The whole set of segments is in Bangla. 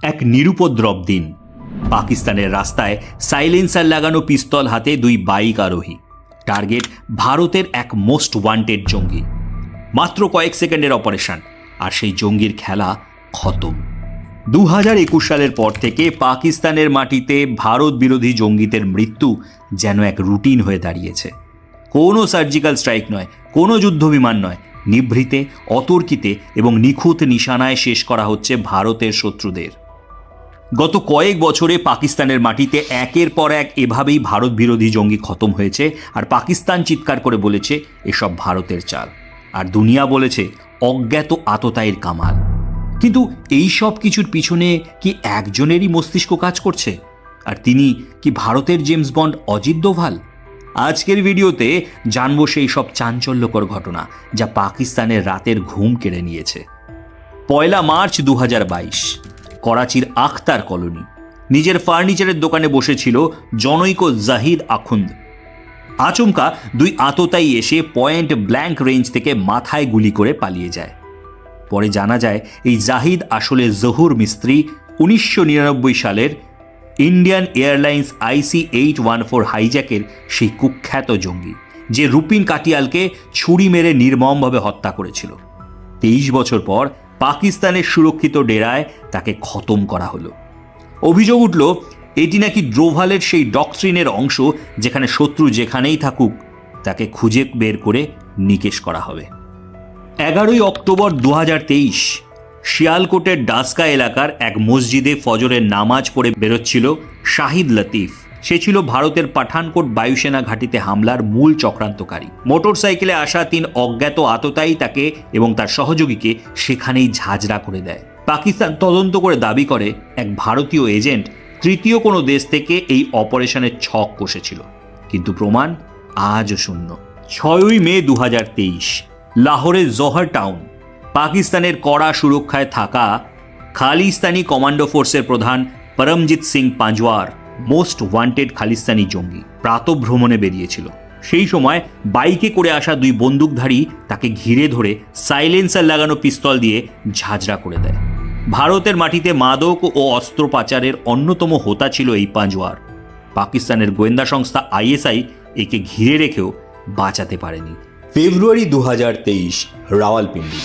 এক নিরুপদ্রব দিন। পাকিস্তানের রাস্তায় সাইলেন্সার লাগানো পিস্তল হাতে দুই বাইক আরোহী। টার্গেট ভারতের এক মোস্ট ওয়ান্টেড জঙ্গি। মাত্র কয়েক সেকেন্ডের অপারেশন, আর সেই জঙ্গির খেলা খতম। 2021 সালের পর থেকে পাকিস্তানের মাটিতে ভারত বিরোধী জঙ্গিদের মৃত্যু যেন এক রুটিন হয়ে দাঁড়িয়েছে। কোনো সার্জিক্যাল স্ট্রাইক নয়, কোনো যুদ্ধবিমান নয়, নিভৃতে, অতর্কিতে এবং নিখুঁত নিশানায় শেষ করা হচ্ছে ভারতের শত্রুদের। গত কয়েক বছরে পাকিস্তানের মাটিতে একের পর এক এভাবেই ভারত বিরোধী জঙ্গি খতম হয়েছে, আর পাকিস্তান চিৎকার করে বলেছে এসব ভারতের চাল, আর দুনিয়া বলেছে অজ্ঞাত আততায়ীর কামাল। কিন্তু এই সব কিছুর পিছনে কি একজনেরই মস্তিষ্ক কাজ করছে? আর তিনি কি ভারতের জেমস বন্ড অজিত দোভাল? আজকের ভিডিওতে জানবো সেই সব চাঞ্চল্যকর ঘটনা যা পাকিস্তানের রাতের ঘুম কেড়ে নিয়েছে। 1 মার্চ 2022, করাচির আখতার কলোনি। নিজের ফার্নিচারের দোকানে বসেছিল জনৈক জাহিদ আখুন্দ। আচমকা দুই আততায়ী এসে পয়েন্ট ব্ল্যাঙ্ক রেঞ্জ থেকে মাথায় গুলি করে পালিয়ে যায়। পরে জানা যায় এই জাহিদ আসলে জহুর মিস্ত্রি, 1999 সালের ইন্ডিয়ান এয়ারলাইন্স IC-814 হাইজ্যাকের সেই কুখ্যাত জঙ্গি, যে রুপিন কাটিয়ালকে ছুরি মেরে নির্মমভাবে হত্যা করেছিল। 23 বছর পর পাকিস্তানের সুরক্ষিত ডেরায় তাকে খতম করা হলো। অভিযোগ উঠল এটি নাকি ডোভালের সেই ডক্ট্রিনের অংশ, যেখানে শত্রু যেখানেই থাকুক তাকে খুঁজে বের করে নিকেশ করা হবে। 11 অক্টোবর 2023, শিয়ালকোটের ডাসকা এলাকার এক মসজিদে ফজরের নামাজ পড়ে বেরোচ্ছিল শাহিদ লতিফ। সে ছিল ভারতের পাঠানকোট বায়ুসেনা ঘাঁটিতে হামলার মূল চক্রান্তকারী। মোটরসাইকেলে আসা 3 অজ্ঞাত আততায়ী তাকে এবং তার সহযোগীকে সেখানেই ঝাঁঝরা করে দেয়। পাকিস্তান তদন্ত করে দাবি করে এক ভারতীয় এজেন্ট তৃতীয় কোনো দেশ থেকে এই অপারেশনের ছক কষেছিল, কিন্তু প্রমাণ আজও শূন্য। 6 মে 2023, লাহোরের জোহর টাউন। পাকিস্তানের কড়া সুরক্ষায় থাকা খালিস্তানি কমান্ডো ফোর্সের প্রধান পরমজিৎ সিং পাঞ্জওয়ার, মোস্ট ওয়ান্টেড খালিস্তানি জঙ্গি, প্রাতঃভ্রমণে বেরিয়েছিল। সেই সময় বাইকে করে আসা 2 বন্দুকধারী তাকে ঘিরে ধরে সাইলেন্সার লাগানো পিস্তল দিয়ে ঝাঁঝরা করে দেয়। ভারতের মাটিতে মাদক ও অস্ত্র পাচারের অন্যতম হোতা ছিল এই পাঞ্জওয়ার। পাকিস্তানের গোয়েন্দা সংস্থা ISI একে ঘিরে রেখেও বাঁচাতে পারেনি। ফেব্রুয়ারি 2023, রাওয়ালপিন্ডি।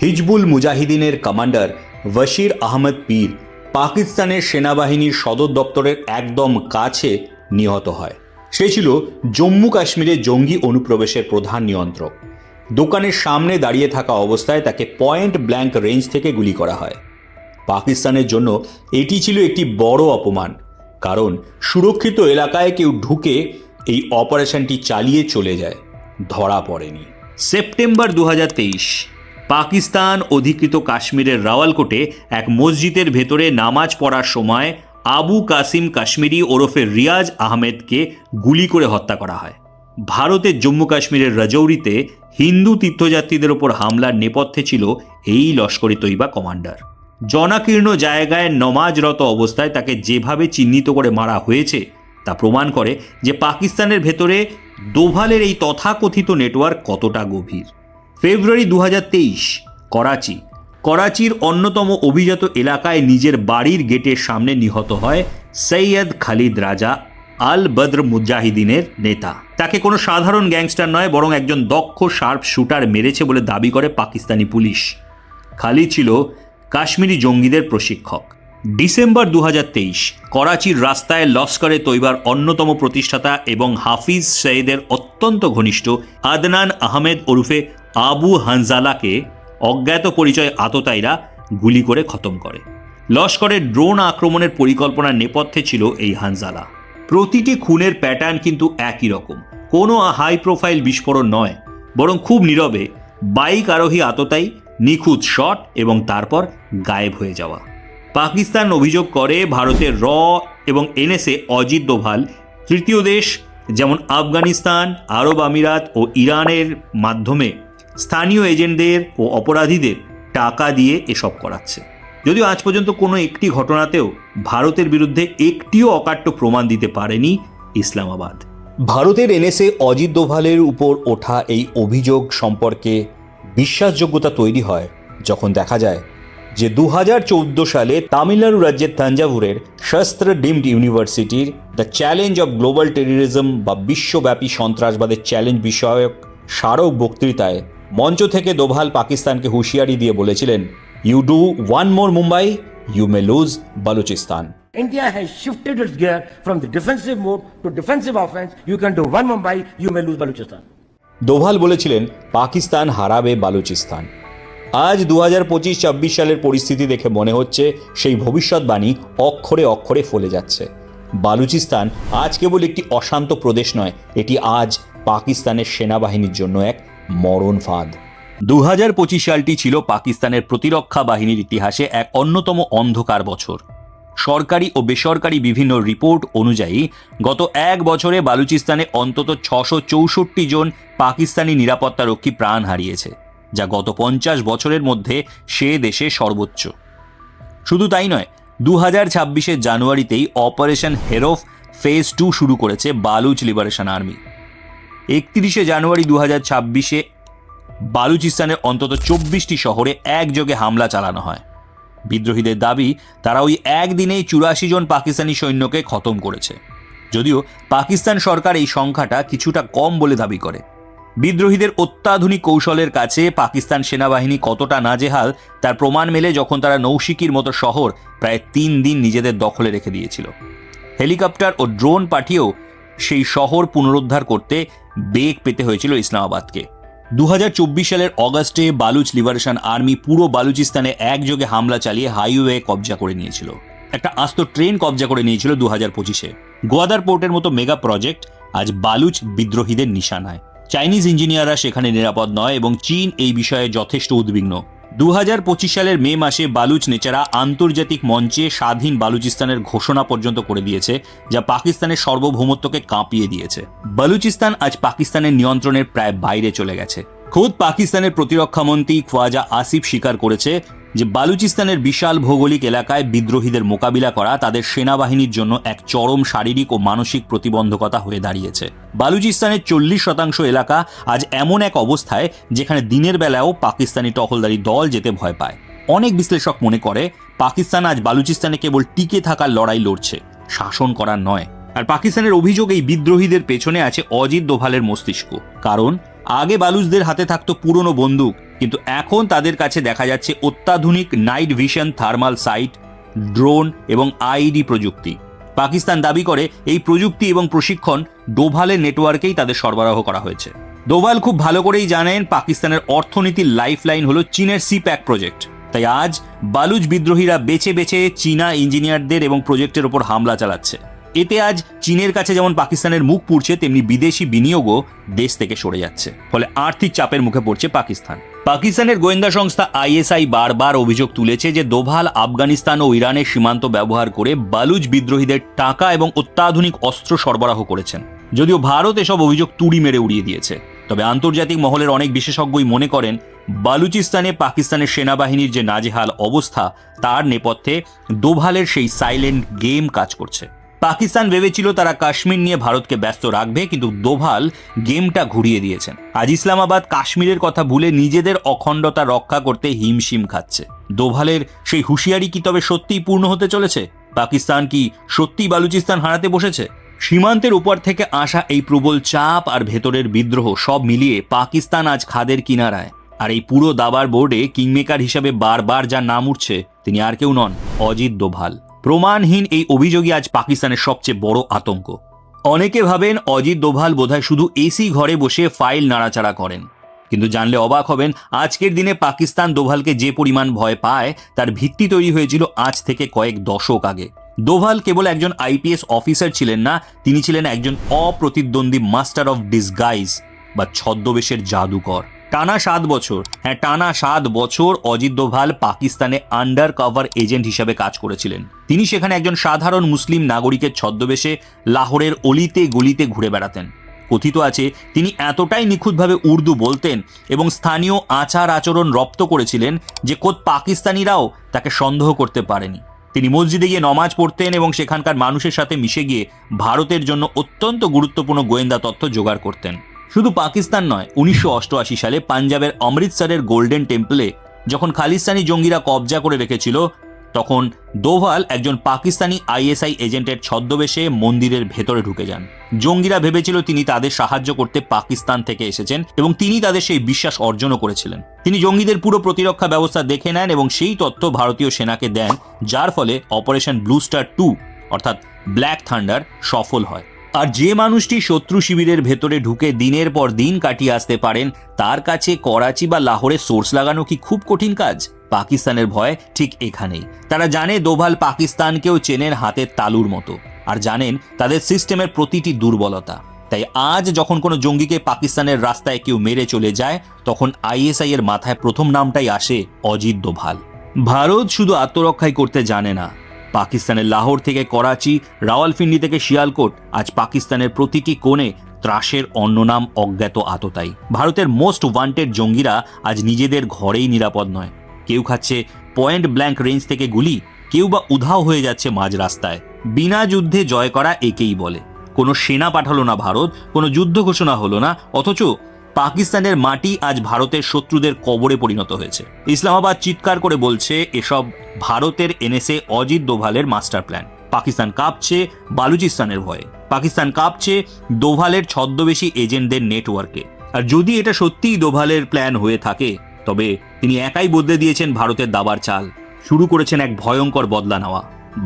হিজবুল মুজাহিদিনের কমান্ডার বশির আহমদ পীর পাকিস্তানের সেনাবাহিনীর সদর দপ্তরের একদম কাছে নিহত হয়। সে ছিল জম্মু কাশ্মীরে জঙ্গি অনুপ্রবেশের প্রধান নিয়ন্ত্রক। দোকানের সামনে দাঁড়িয়ে থাকা অবস্থায় তাকে পয়েন্ট ব্ল্যাঙ্ক রেঞ্জ থেকে গুলি করা হয়। পাকিস্তানের জন্য এটি ছিল একটি বড় অপমান, কারণ সুরক্ষিত এলাকায় কেউ ঢুকে এই অপারেশনটি চালিয়ে চলে যায়, ধরা পড়েনি। সেপ্টেম্বর 2023, পাকিস্তান অধিকৃত কাশ্মীরের রাওয়ালকোটে এক মসজিদের ভেতরে নামাজ পড়ার সময় আবু কাসিম কাশ্মীরি ওরফে রিয়াজ আহমেদকে গুলি করে হত্যা করা হয়। ভারতের জম্মু কাশ্মীরের রাজৌরিতে হিন্দু তীর্থযাত্রীদের ওপর হামলার নেপথ্যে ছিল এই লস্করে তৈবা কমান্ডার। জনাকীর্ণ জায়গায় নমাজরত অবস্থায় তাকে যেভাবে চিহ্নিত করে মারা হয়েছে তা প্রমাণ করে যে পাকিস্তানের ভেতরে দোভালের এই তথাকথিত নেটওয়ার্ক কতটা গভীর। ফেব্রুয়ারি 2023, করাচি। করাচির অন্যতম অভিজাত এলাকায় নিজের বাড়ির গেটের সামনে নিহত হয় সৈয়দ খালিদ রাজা, আল বদর মুজাহিদিনের নেতা। তাকে কোনো সাধারণ গ্যাংস্টার নয়, বরং একজন দক্ষ শার্প শুটার মেরেছে বলে দাবি করে পাকিস্তানি পুলিশ। খালিদ ছিল কাশ্মীরি জঙ্গিদের প্রশিক্ষক। ডিসেম্বর 2023, করাচির রাস্তায় লস্করে তৈবার অন্যতম প্রতিষ্ঠাতা এবং হাফিজ সঈদের অত্যন্ত ঘনিষ্ঠ আদনান আহমেদ ওরফে আবু হানজালাকে অজ্ঞাত পরিচয় আততায়ীরা গুলি করে খতম করে। লস্করের ড্রোন আক্রমণের পরিকল্পনার নেপথ্যে ছিল এই হানজালা। প্রতিটি খুনের প্যাটার্ন কিন্তু একই রকম, কোনো হাই প্রোফাইল বিস্ফোরণ নয়, বরং খুব নীরবে বাইক আরোহী আততায়ী, নিখুঁত শট এবং তারপর গায়েব হয়ে যাওয়া। পাকিস্তান অভিযোগ করে ভারতের র এবং NSA অজিত দোভাল তৃতীয় দেশ যেমন আফগানিস্তান, আরব আমিরাত ও ইরানের মাধ্যমে স্থানীয় এজেন্টদের ও অপরাধীদের টাকা দিয়ে এসব করাচ্ছে। যদিও আজ পর্যন্ত কোনো একটি ঘটনাতেও ভারতের বিরুদ্ধে একটিও অকাট্য প্রমাণ দিতে পারেনি ইসলামাবাদ। ভারতের NSA অজিত দোভালের উপর ওঠা এই অভিযোগ সম্পর্কে বিশ্বাসযোগ্যতা তৈরি হয় যখন দেখা যায় যে 2014 সালে তামিলনাড়ু রাজ্যের তাঞ্জাভুরের শস্ত্র ডিমড ইউনিভার্সিটির the challenge of global terrorism বা বিশ্বব্যাপী সন্ত্রাসবাদের চ্যালেঞ্জ বিষয়ক স্মারক বক্তৃতায় মঞ্চ থেকে দোভাল পাকিস্তানকে হুঁশিয়ারি দিয়ে বলেছিলেন, you do one more Mumbai, you may lose Balochistan. India has shifted its gear from the defensive mode to defensive offense. You can do one Mumbai, you may lose Balochistan. Doval বলেছিলেন পাকিস্তান হারাবে বালুচিস্তান। আজ 2025-26 সালের পরিস্থিতি দেখে মনে হচ্ছে সেই ভবিষ্যৎবাণী অক্ষরে অক্ষরে ফলে যাচ্ছে। বালুচিস্তান আজ কেবল একটি অশান্ত প্রদেশ নয়, এটি আজ পাকিস্তানের সেনাবাহিনীর জন্য এক মরণ ফাঁদ। 2025 সালটি ছিল পাকিস্তানের প্রতিরক্ষা বাহিনীর ইতিহাসে এক অন্যতম অন্ধকার বছর। সরকারি ও বেসরকারি বিভিন্ন রিপোর্ট অনুযায়ী গত এক বছরে বালুচিস্তানে অন্তত 664 জন পাকিস্তানি নিরাপত্তারক্ষী প্রাণ হারিয়েছে, যা গত 50 বছরের মধ্যে সে দেশে সর্বোচ্চ। শুধু তাই নয়, 2026 জানুয়ারিতেই অপারেশন হেরোফ ফেজ 2 শুরু করেছে বালুচ লিবারেশন আর্মি। 31 জানুয়ারি 2026 বালুচিস্তানের অন্তত 24টি শহরে একযোগে হামলা চালানো হয়। বিদ্রোহীদের দাবি তারা ওই একদিনেই 84 জন পাকিস্তানি সৈন্যকে খতম করেছে, যদিও পাকিস্তান সরকার এই সংখ্যাটা কিছুটা কম বলে দাবি করে। বিদ্রোহীদের অত্যাধুনিক কৌশলের কাছে পাকিস্তান সেনাবাহিনী কতটা নাজেহাল তার প্রমাণ মেলে যখন তারা নৌশিকির মতো শহর প্রায় 3 দিন নিজেদের দখলে রেখে দিয়েছিল। হেলিকপ্টার ও ড্রোন পাঠিয়েও সেই শহর পুনরুদ্ধার করতে বেগ পেতে হয়েছিল ইসলামাবাদকে। 2024 সালের অগাস্টে বালুচ লিবারেশন আর্মি পুরো বালুচিস্তানে একযোগে হামলা চালিয়ে হাইওয়ে কবজা করে নিয়েছিল। একটা আস্ত ট্রেন কবজা করে নিয়েছিল 2025-এ। গোয়াদার পোর্টের মতো মেগা প্রজেক্ট আজ বালুচ বিদ্রোহীদের নিশানায়। চাইনিজ ইঞ্জিনিয়াররা সেখানে নিরাপদ নয় এবং চীন এই বিষয়ে যথেষ্ট উদ্বিগ্ন। 2025 সালের মে মাসে বালুচ নেচারা আন্তর্জাতিক মঞ্চে স্বাধীন বালুচিস্তানের ঘোষণা পর্যন্ত করে দিয়েছে, যা পাকিস্তানের সার্বভৌমত্বকে কাঁপিয়ে দিয়েছে। বালুচিস্তান আজ পাকিস্তানের নিয়ন্ত্রণের প্রায় বাইরে চলে গেছে। খোদ পাকিস্তানের প্রতিরক্ষামন্ত্রী খ্বাজা আসিফ স্বীকার করেছে যে বালুচিস্তানের বিশাল ভৌগোলিক এলাকায় বিদ্রোহীদের মোকাবিলা করা তাদের সেনাবাহিনীর জন্য এক চরম শারীরিক ও মানসিক প্রতিবন্ধকতা হয়ে দাঁড়িয়েছে। বালুচিস্তানের 40% এলাকা আজ এমন এক অবস্থায় যেখানে দিনের বেলাও পাকিস্তানি টহলদারি দল যেতে ভয় পায়। অনেক বিশ্লেষক মনে করে পাকিস্তান আজ বালুচিস্তানে কেবল টিকে থাকার লড়াই লড়ছে, শাসন করার নয়। আর পাকিস্তানের অভিযোগ এই বিদ্রোহীদের পেছনে আছে অজিত দোভালের মস্তিষ্ক। কারণ আগে বালুচদের হাতে থাকতো পুরনো বন্দুক, কিন্তু এখন তাদের কাছে দেখা যাচ্ছে অত্যাধুনিক night vision thermal sight, drone এবং আইডি প্রযুক্তি। পাকিস্তান দাবি করে এই প্রযুক্তি এবং প্রশিক্ষণ দোভালের নেটওয়ার্কেই তাদের সরবরাহ করা হয়েছে। দোভাল খুব ভালো করেই জানেন পাকিস্তানের অর্থনীতির লাইফলাইন হলো চীনের সিপ্যাক প্রজেক্ট। তাই আজ বালুচ বিদ্রোহীরা বেছে বেছে চীনা ইঞ্জিনিয়ারদের এবং প্রজেক্টের ওপর হামলা চালাচ্ছে। এতে আজ চীনের কাছে যেমন পাকিস্তানের মুখ পুড়ছে, তেমনি বিদেশি বিনিয়োগও দেশ থেকে সরে যাচ্ছে। ফলে আর্থিক চাপের মুখে পড়ছে পাকিস্তান। পাকিস্তানের গোয়েন্দা সংস্থা ISI বারবার অভিযোগ তুলেছে যে দোভাল আফগানিস্তান ও ইরানের সীমান্ত ব্যবহার করে বালুচ বিদ্রোহীদের টাকা এবং অত্যাধুনিক অস্ত্র সরবরাহ করেছেন। যদিও ভারত এসব অভিযোগ তুড়ি মেরে উড়িয়ে দিয়েছে, তবে আন্তর্জাতিক মহলের অনেক বিশেষজ্ঞই মনে করেন বালুচিস্তানে পাকিস্তানের সেনাবাহিনীর যে নাজেহাল অবস্থা তার নেপথ্যে দোভালের সেই সাইলেন্ট গেম কাজ করছে। পাকিস্তান ভেবেছিল তারা কাশ্মীর নিয়ে ভারতকে ব্যস্ত রাখবে, কিন্তু দোভাল গেমটা ঘুরিয়ে দিয়েছেন। আজ ইসলামাবাদ কাশ্মীরের কথা ভুলে নিজেদের অখণ্ডতা রক্ষা করতে হিমশিম খাচ্ছে। দোভালের সেই হুঁশিয়ারি কি তবে সত্যিই পূর্ণ হতে চলেছে? পাকিস্তান কি সত্যিই বালুচিস্তান হারাতে বসেছে? সীমান্তের উপর থেকে আসা এই প্রবল চাপ আর ভেতরের বিদ্রোহ সব মিলিয়ে পাকিস্তান আজ খাদের কিনারায়। আর এই পুরো দাবার বোর্ডে কিংমেকার হিসাবে বারবার যার নাম উঠছে তিনি আর কেউ নন, অজিত দোভাল। প্রমাণহীন এই অভিযোগই আজ পাকিস্তানের সবচেয়ে বড় আতঙ্ক। অনেকে ভাবেন অজিত দোভাল বোধহয় শুধু এসি ঘরে বসে ফাইল নাড়াচাড়া করেন, কিন্তু জানলে অবাক হবেন আজকের দিনে পাকিস্তান দোভালকে যে পরিমাণ ভয় পায় তার ভিত্তি তৈরি হয়েছিল আজ থেকে কয়েক দশক আগে। দোভাল কেবল একজন IPS অফিসার ছিলেন না, তিনি ছিলেন একজন অপ্রতিদ্বন্দ্বী মাস্টার অফ ডিসগাইজ বা ছদ্মবেশের জাদুকর। টানা 7 বছর, টানা 7 বছর অজিত দোভাল পাকিস্তানে আন্ডার কভার এজেন্ট হিসাবে কাজ করেছিলেন। তিনি সেখানে একজন সাধারণ মুসলিম নাগরিকের ছদ্মবেশে লাহোরের অলিতে গলিতে ঘুরে বেড়াতেন। কথিত আছে তিনি এতটাই নিখুঁতভাবে উর্দু বলতেন এবং স্থানীয় আচার আচরণ রপ্ত করেছিলেন যে খোদ পাকিস্তানিরাও তাকে সন্দেহ করতে পারেনি। তিনি মসজিদে গিয়ে নমাজ পড়তেন এবং সেখানকার মানুষের সাথে মিশে গিয়ে ভারতের জন্য অত্যন্ত গুরুত্বপূর্ণ গোয়েন্দা তথ্য জোগাড় করতেন। শুধু পাকিস্তান নয়, 1988 সালে পাঞ্জাবের অমৃতসরের গোল্ডেন টেম্পলে যখন খালিস্তানি জঙ্গিরা কবজা করে রেখেছিল তখন দোভাল একজন পাকিস্তানি আইএসআই এজেন্টের ছদ্মবেশে মন্দিরের ভেতরে ঢুকে যান। জঙ্গিরা ভেবেছিল তিনি তাদের সাহায্য করতে পাকিস্তান থেকে এসেছেন এবং তিনি তাদের সেই বিশ্বাস অর্জনও করেছিলেন। তিনি জঙ্গিদের পুরো প্রতিরক্ষা ব্যবস্থা দেখে নেন এবং সেই তথ্য ভারতীয় সেনাকে দেন, যার ফলে অপারেশন ব্লু স্টার 2 অর্থাৎ ব্ল্যাক থান্ডার সফল হয়। আর যে মানুষটি শত্রু শিবিরের ভেতরে ঢুকে দিনের পর দিন কাটিয়ে আসতে পারেন, তার কাছে করাচি বা লাহোরে সোর্স লাগানো কি খুব কঠিন কাজ? পাকিস্তানের ভয় ঠিক এখানেই। তারা জানে দোভাল পাকিস্তানকেও চেনেন হাতের তালুর মতো, আর জানেন তাদের সিস্টেমের প্রতিটি দুর্বলতা। তাই আজ যখন কোনো জঙ্গিকে পাকিস্তানের রাস্তায় কেউ মেরে চলে যায়, তখন আইএসআই এর মাথায় প্রথম নামটাই আসে অজিত দোভাল। ভারত শুধু আত্মরক্ষাই করতে জানে না। পাকিস্তানের লাহোর থেকে করাচি, রাওয়ালপিন্ডি থেকে শিয়ালকোট, আজ পাকিস্তানের প্রতিটি কোণে ত্রাসের অন্য নাম অজ্ঞাত আততায়ী। ভারতের মোস্ট ওয়ান্টেড জঙ্গিরা আজ নিজেদের ঘরেই নিরাপদ নয়। কেউ খাচ্ছে পয়েন্ট ব্ল্যাঙ্ক রেঞ্জ থেকে গুলি, কেউ বা উধাও হয়ে যাচ্ছে মাঝ রাস্তায়। বিনা যুদ্ধে জয় করা একেই বলে। কোনো সেনা পাঠালো না ভারত, কোনো যুদ্ধ ঘোষণা হলো না, অথচ পাকিস্তানের মাটি আজ ভারতের শত্রুদের কবরে পরিণত হয়েছে। ইসলামাবাদ চিৎকার করে বলছে এসব ভারতের এনএসএ অজিত দোভালের মাস্টার প্ল্যান। পাকিস্তান কাঁপছে বালুচিস্তানের ভয়ে, পাকিস্তান কাঁপছে দোভালের ছদ্মবেশী এজেন্টদের নেটওয়ার্কে। আর যদি এটা সত্যিই দোভালের প্ল্যান হয়ে থাকে, তবে তিনি একাই বদলে দিয়েছেন ভারতের দাবার চাল, শুরু করেছেন এক ভয়ঙ্কর বদলা নেওয়া।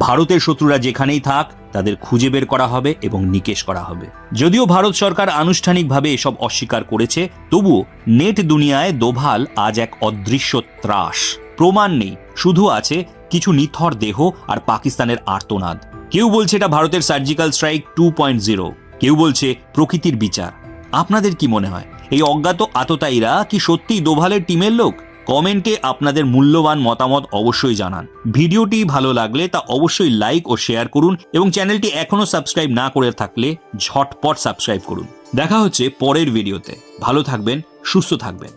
ভারতের শত্রুরা যেখানেই থাক তাদের খুঁজে বের করা হবে এবং নিকেশ করা হবে। যদিও ভারত সরকার আনুষ্ঠানিকভাবে এসব অস্বীকার করেছে, তবুও নেট দুনিয়ায় দোভাল আজ এক অদৃশ্য ত্রাস। প্রমাণ নেই, শুধু আছে কিছু নিথর দেহ আর পাকিস্তানের আর্তনাদ। কেউ বলছে এটা ভারতের সার্জিক্যাল স্ট্রাইক 2.0, কেউ বলছে প্রকৃতির বিচার। আপনাদের কি মনে হয়, এই অজ্ঞাত আততায়ীরা কি সত্যিই দোভালের টিমের লোক? কমেন্টে আপনাদের মূল্যবান মতামত অবশ্যই জানান। ভিডিওটি ভালো লাগলে তা অবশ্যই লাইক ও শেয়ার করুন এবং চ্যানেলটি এখনো সাবস্ক্রাইব না করে থাকলে ঝটপট সাবস্ক্রাইব করুন। দেখা হচ্ছে পরের ভিডিওতে। ভালো থাকবেন, সুস্থ থাকবেন।